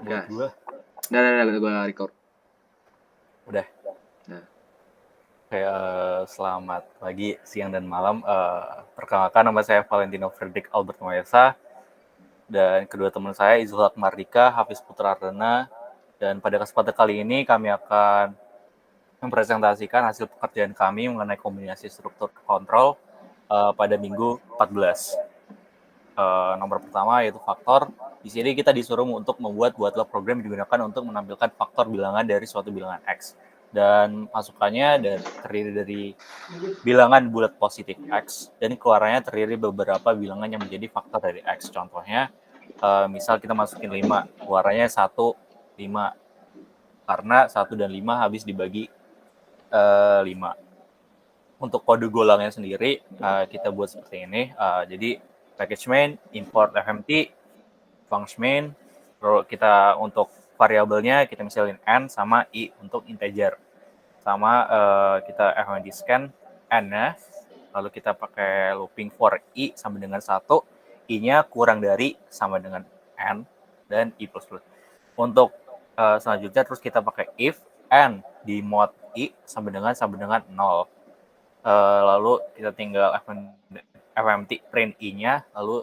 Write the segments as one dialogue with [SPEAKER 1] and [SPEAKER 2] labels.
[SPEAKER 1] Buat
[SPEAKER 2] Gas.
[SPEAKER 1] gua.
[SPEAKER 2] Udah, gue record.
[SPEAKER 1] Udah.
[SPEAKER 2] Nah.
[SPEAKER 1] Selamat pagi, siang, dan malam. Perkenalkan, nama saya Valentino Fredrik Albert Moesa. Dan kedua teman saya, Izulhaq Mardika, Hafiz Putra Ardana. Dan pada kesempatan kali ini kami akan mempresentasikan hasil pekerjaan kami mengenai kombinasi struktur kontrol pada minggu 14. Nomor pertama yaitu faktor. Di sini kita disuruh untuk buatlah program yang digunakan untuk menampilkan faktor bilangan dari suatu bilangan X. Dan masukannya terdiri dari bilangan bulat positif X, dan keluarannya terdiri beberapa bilangan yang menjadi faktor dari X. Contohnya, misal kita masukin 5, keluarannya 1, 5. Karena 1 dan 5 habis dibagi 5. Untuk kode golangnya sendiri, kita buat seperti ini. Jadi, package main, import fmt, function main, lalu kita untuk variabelnya kita misalin n sama i untuk integer. Sama kita fmt scan n-nya, lalu kita pakai looping for i sama dengan 1, i-nya kurang dari sama dengan n, dan i++. Untuk selanjutnya terus kita pakai if n di mod i sama dengan 0. Lalu kita tinggal fmt print i-nya, lalu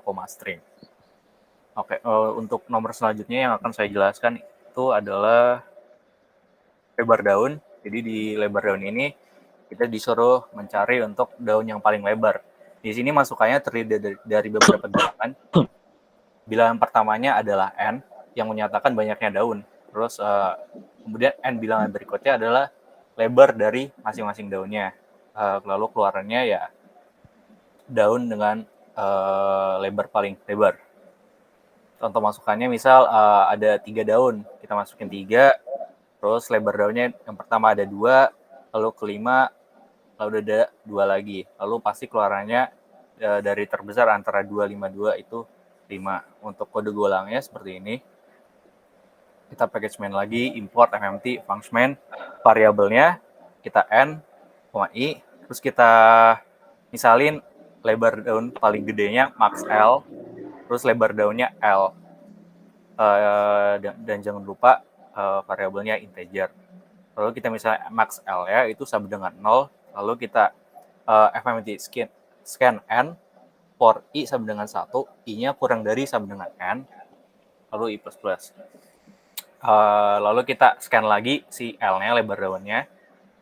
[SPEAKER 1] koma string. Oke, untuk nomor selanjutnya yang akan saya jelaskan itu adalah lebar daun. Jadi di lebar daun ini kita disuruh mencari untuk daun yang paling lebar. Di sini masukannya terdiri dari beberapa bilangan. Bilangan pertamanya adalah n yang menyatakan banyaknya daun. Terus kemudian n bilangan berikutnya adalah lebar dari masing-masing daunnya. Lalu keluarannya ya daun dengan lebar paling lebar. Contoh masukannya misal ada 3 daun, kita masukin 3, terus lebar daunnya yang pertama ada 2, lalu kelima lalu ada 2 lagi. Lalu pasti keluarannya dari terbesar antara 252 itu 5. Untuk kode golangnya seperti ini. Kita package main lagi, import fmt function main, variabelnya kita n, i, terus kita misalin lebar daun paling gedenya max L, terus lebar daunnya L. Dan jangan lupa variabelnya integer. Lalu kita misalnya max L ya, itu sama dengan 0, lalu kita fmt scan n, for i sama dengan 1, i-nya kurang dari sama dengan n, lalu i++. Lalu kita scan lagi si L-nya, lebar daunnya,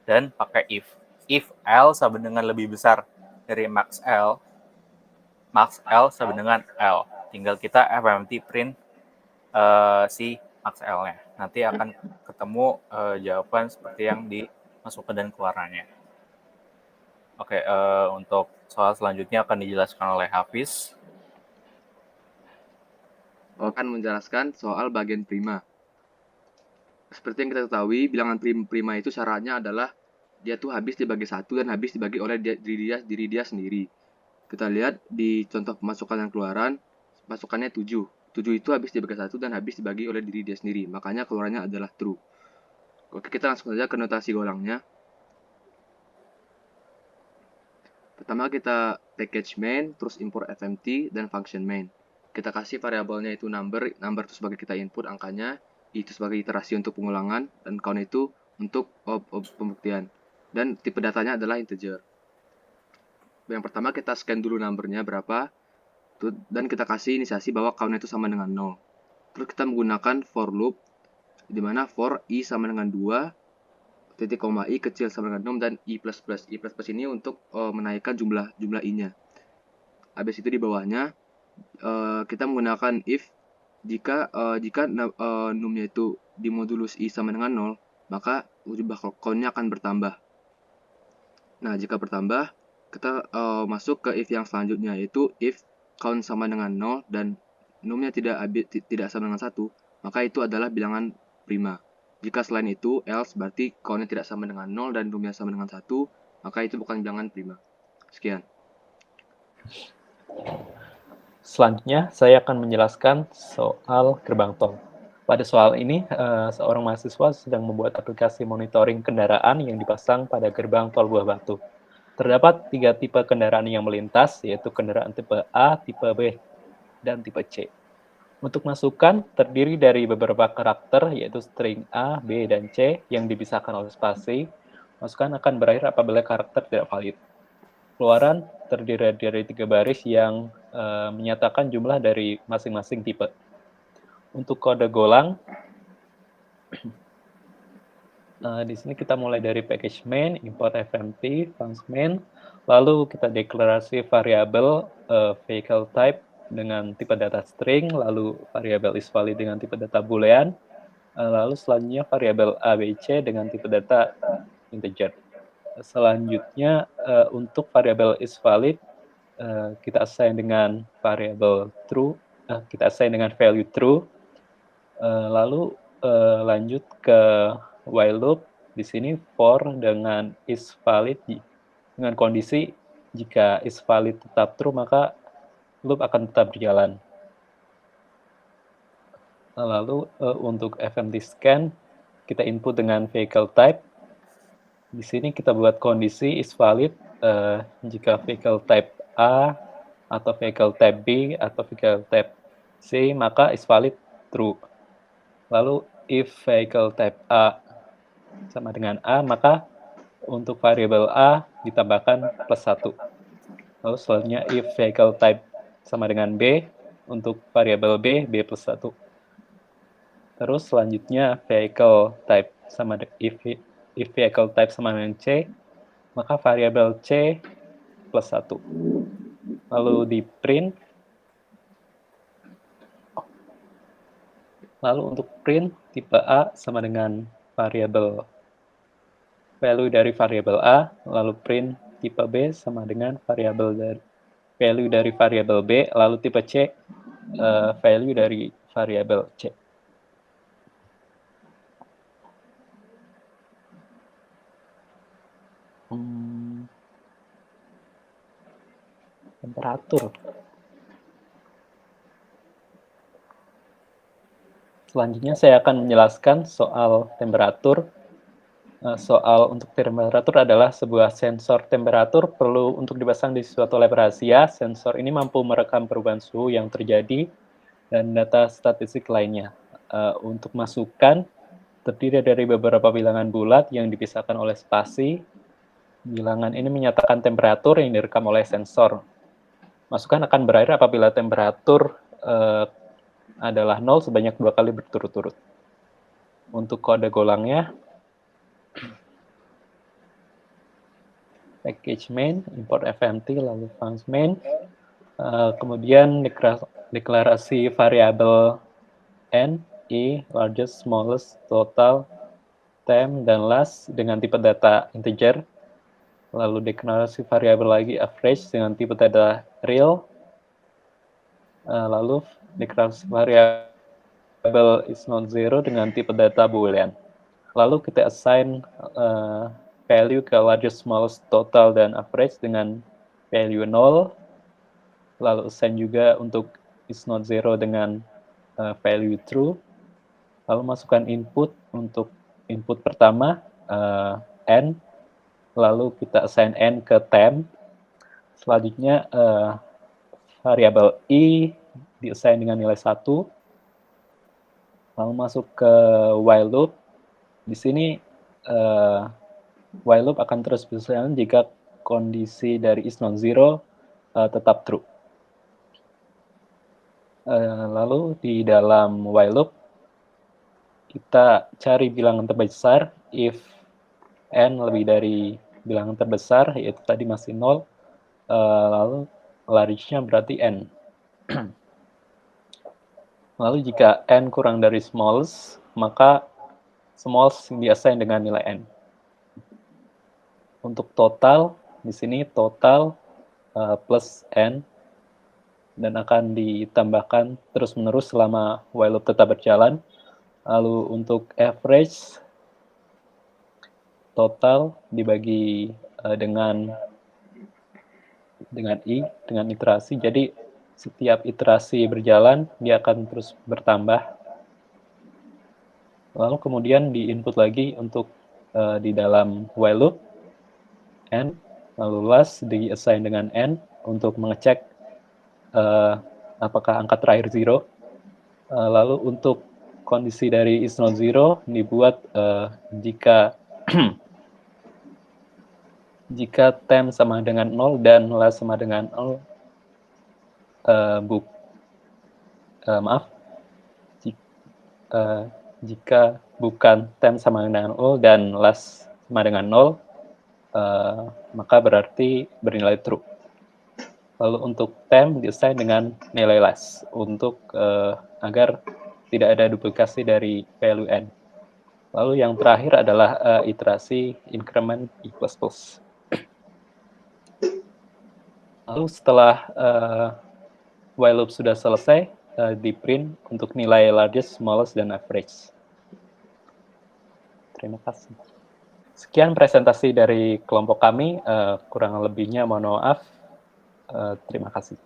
[SPEAKER 1] dan pakai if. If L sama dengan lebih besar dari max L sama dengan L. Tinggal kita fmt print si max L-nya. Nanti akan ketemu jawaban seperti yang dimasukkan dan keluarannya. Oke, untuk soal selanjutnya akan dijelaskan oleh Hafiz.
[SPEAKER 2] Akan menjelaskan soal bagian prima. Seperti yang kita ketahui, bilangan prima itu syaratnya adalah dia tuh habis dibagi 1 dan habis dibagi oleh diri dia sendiri. Kita lihat di contoh pemasukan dan keluaran, masukannya 7. 7 itu habis dibagi 1 dan habis dibagi oleh diri dia sendiri. Makanya keluarannya adalah true. Oke, kita langsung saja ke notasi golangnya. Pertama kita package main, terus import fmt, dan function main. Kita kasih variabelnya itu number itu sebagai kita input angkanya, itu sebagai iterasi untuk pengulangan, dan count itu untuk pembuktian. Dan tipe datanya adalah integer. Yang pertama kita scan dulu numbernya berapa, dan kita kasih inisiasi bahwa count itu sama dengan 0. Terus kita menggunakan for loop, di mana for i sama dengan 2, titik koma i kecil sama dengan 0, dan i++. I++ ini untuk menaikkan jumlah i-nya. Habis itu di bawahnya kita menggunakan if jika num-nya itu di modulus i sama dengan 0, maka jumlah count-nya akan bertambah. Nah, jika bertambah, kita masuk ke if yang selanjutnya, yaitu if count sama dengan 0 dan num-nya tidak sama dengan 1, maka itu adalah bilangan prima. Jika selain itu, else berarti count-nya tidak sama dengan 0 dan num-nya sama dengan 1, maka itu bukan bilangan prima. Sekian.
[SPEAKER 3] Selanjutnya, saya akan menjelaskan soal gerbang tol. Pada soal ini, seorang mahasiswa sedang membuat aplikasi monitoring kendaraan yang dipasang pada gerbang tol Buah Batu. Terdapat 3 tipe kendaraan yang melintas, yaitu kendaraan tipe A, tipe B, dan tipe C. Untuk masukan terdiri dari beberapa karakter yaitu string A, B, dan C yang dipisahkan oleh spasi. Masukan akan berakhir apabila karakter tidak valid. Keluaran terdiri dari 3 baris yang menyatakan jumlah dari masing-masing tipe. Untuk kode golang, di sini kita mulai dari package main, import fmt, function main, lalu kita deklarasi variabel vehicle type dengan tipe data string, lalu variabel isValid dengan tipe data boolean, lalu selanjutnya variabel abc dengan tipe data integer. Selanjutnya untuk variabel isValid kita assign dengan variabel true, kita assign dengan value true, lalu lanjut ke while loop. Di sini for dengan isValid dengan kondisi jika isValid tetap true maka loop akan tetap berjalan. Lalu untuk fmt scan kita input dengan vehicle type. Di sini kita buat kondisi isValid jika vehicle type A atau vehicle type B atau vehicle type C maka isValid true. Lalu if vehicle type A sama dengan A maka untuk variabel A ditambahkan +1. Lalu selanjutnya if vehicle type sama dengan B, untuk variabel B, B+1. Terus selanjutnya vehicle type sama if vehicle type sama dengan C, maka variabel C +1. Lalu di print. Lalu untuk print tipe A sama dengan variabel value dari variabel A, lalu print tipe B sama dengan value dari variabel B, lalu tipe C value dari variabel C. Temperatur. Selanjutnya saya akan menjelaskan soal temperatur. Soal untuk temperatur adalah sebuah sensor temperatur perlu untuk dipasang di suatu lab rahasia. Sensor ini mampu merekam perubahan suhu yang terjadi dan data statistik lainnya. Untuk masukan terdiri dari beberapa bilangan bulat yang dipisahkan oleh spasi. Bilangan ini menyatakan temperatur yang direkam oleh sensor. Masukan akan berakhir apabila temperatur adalah 0 sebanyak 2 kali berturut-turut. Untuk kode golangnya, package main, import fmt, lalu function main, kemudian deklarasi variabel n, i, largest, smallest, total, temp, dan last dengan tipe data integer, lalu deklarasi variabel lagi average dengan tipe data real, lalu deklarasi variabel is not zero dengan tipe data boolean. Lalu kita assign value ke largest, smallest, total, dan average dengan value 0. Lalu assign juga untuk is not zero dengan value true. Lalu masukkan input untuk input pertama n. Lalu kita assign n ke temp. Selanjutnya variabel i diassign dengan nilai 1. Lalu masuk ke while loop. Di sini while loop akan terus berjalan jika kondisi dari is not zero tetap true. Lalu di dalam while loop kita cari bilangan terbesar if n lebih dari bilangan terbesar, yaitu tadi masih 0, lalu large-nya berarti n. Lalu jika n kurang dari smallest, maka smallest diassign dengan nilai n. Untuk total, di sini total plus n, dan akan ditambahkan terus-menerus selama while loop tetap berjalan. Lalu untuk average, total dibagi dengan i, dengan iterasi. Jadi setiap iterasi berjalan, dia akan terus bertambah. Lalu kemudian di input lagi untuk di dalam while loop, n, lalu last di-assign dengan n untuk mengecek apakah angka terakhir 0. Lalu untuk kondisi dari is not zero dibuat jika jika temp sama dengan 0 dan last sama dengan 0, jika bukan temp sama dengan 0 dan last sama dengan 0, maka berarti bernilai true. Lalu untuk temp diassign dengan nilai last untuk agar tidak ada duplikasi dari value n. Lalu yang terakhir adalah iterasi increment e++. Lalu setelah while loop sudah selesai, di print untuk nilai largest, smallest, dan average. Terima kasih. Sekian presentasi dari kelompok kami, kurang lebihnya mohon maaf. Terima kasih.